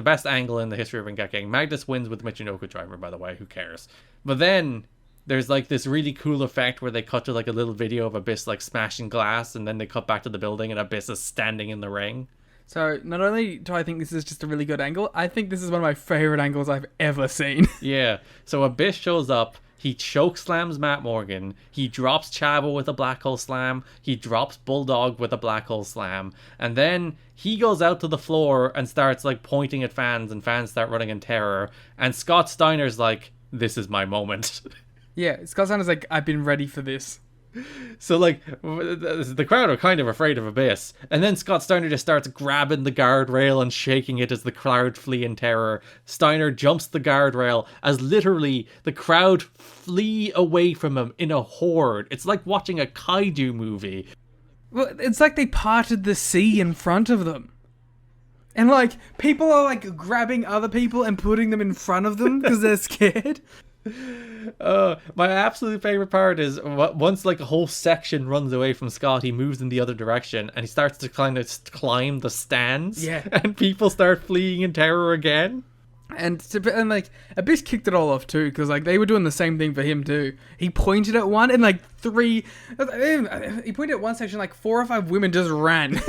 the best angle in the history of ring kicking. Magnus wins with Michinoku driver, by the way. Who cares? But then there's like this really cool effect where they cut to like a little video of Abyss like smashing glass, and then they cut back to the building and Abyss is standing in the ring. So not only do I think this is just a really good angle, I think this is one of my favorite angles I've ever seen. Yeah. So Abyss shows up. He choke slams Matt Morgan. He drops Chavo with a black hole slam. He drops Bulldog with a black hole slam. And then he goes out to the floor and starts like pointing at fans, and fans start running in terror. And Scott Steiner's like, "This is my moment." Yeah, Scott Steiner's like, "I've been ready for this." So like the crowd are kind of afraid of Abyss, and then Scott Steiner just starts grabbing the guardrail and shaking it as the crowd flee in terror. Steiner jumps the guardrail as literally the crowd flee away from him in a horde. It's like watching a kaiju movie. Well, it's like they parted the sea in front of them. And like people are like grabbing other people and putting them in front of them because they're scared. My absolute favorite part is once like a whole section runs away from Scott, he moves in the other direction and he starts to kind of climb the stands. Yeah. And people start fleeing in terror again. And like Abyss kicked it all off too, because like they were doing the same thing for him too. He pointed at one, and like he pointed at one section, like 4 or 5 women just ran.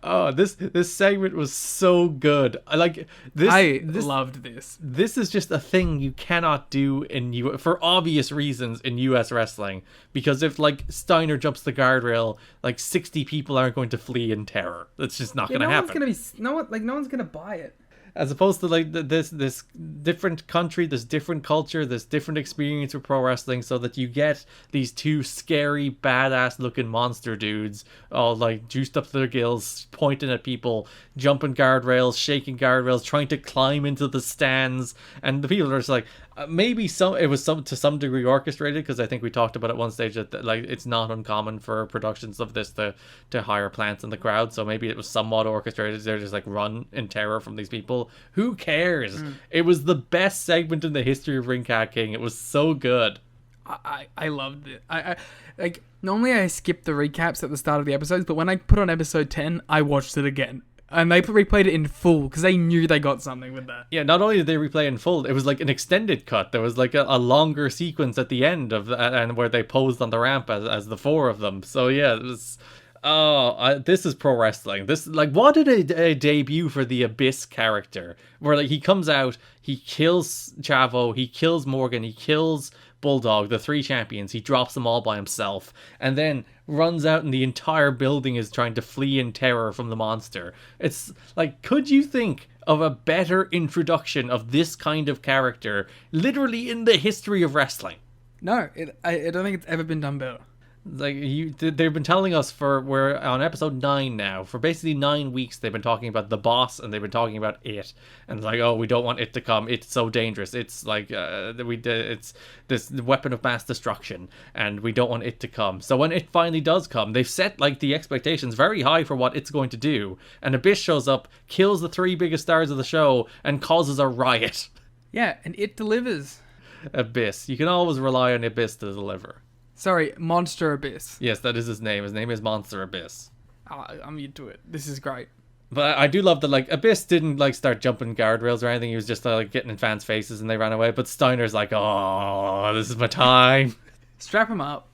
Oh, this segment was so good. I loved this. This is just a thing you cannot do for obvious reasons in US wrestling, because if like Steiner jumps the guardrail, like 60 people aren't going to flee in terror. That's just not going to happen. No one's gonna buy it. As opposed to like this different country, this different culture, this different experience with pro wrestling, so that you get these 2 scary, badass looking monster dudes all like juiced up to their gills, pointing at people, jumping guardrails, shaking guardrails, trying to climb into the stands, and the people are just like, maybe it was to some degree orchestrated, because I think we talked about at one stage that like it's not uncommon for productions of this to hire plants in the crowd, so maybe it was somewhat orchestrated. They're just like run in terror from these people. Who cares? It was the best segment in the history of Ring King. It was so good. I loved it. I like normally I skip the recaps at the start of the episodes, but when I put on episode 10, I watched it again. And they replayed it in full because they knew they got something with that. Yeah, not only did they replay in full, it was like an extended cut. There was like a longer sequence at the end of and where they posed on the ramp as the 4 of them. So yeah, it was. This is pro wrestling. This like what a debut for the Abyss character, where like he comes out, he kills Chavo, he kills Morgan, he kills Bulldog, the 3 champions. He drops them all by himself, and then runs out and the entire building is trying to flee in terror from the monster. It's like, could you think of a better introduction of this kind of character literally in the history of wrestling? No, I don't think it's ever been done better. Like they've been telling us we're on episode 9 now. For basically 9 weeks, they've been talking about the boss and they've been talking about it. And it's like, oh, we don't want it to come. It's so dangerous. It's like it's this weapon of mass destruction, and we don't want it to come. So when it finally does come, they've set like the expectations very high for what it's going to do. And Abyss shows up, kills the 3 biggest stars of the show, and causes a riot. Yeah, and it delivers. Abyss. You can always rely on Abyss to deliver. Sorry, Monster Abyss. Yes, that is his name. His name is Monster Abyss. I'm into it. This is great. But I do love that, like, Abyss didn't, like, start jumping guardrails or anything. He was just, like, getting in fans' faces and they ran away. But Steiner's like, oh, this is my time. Strap him up.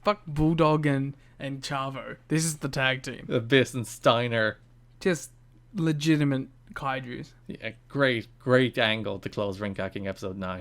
Fuck Bulldog and Chavo. This is the tag team. Abyss and Steiner. Just legitimate kaijus. Yeah, great angle to close Ring Kicking episode 9.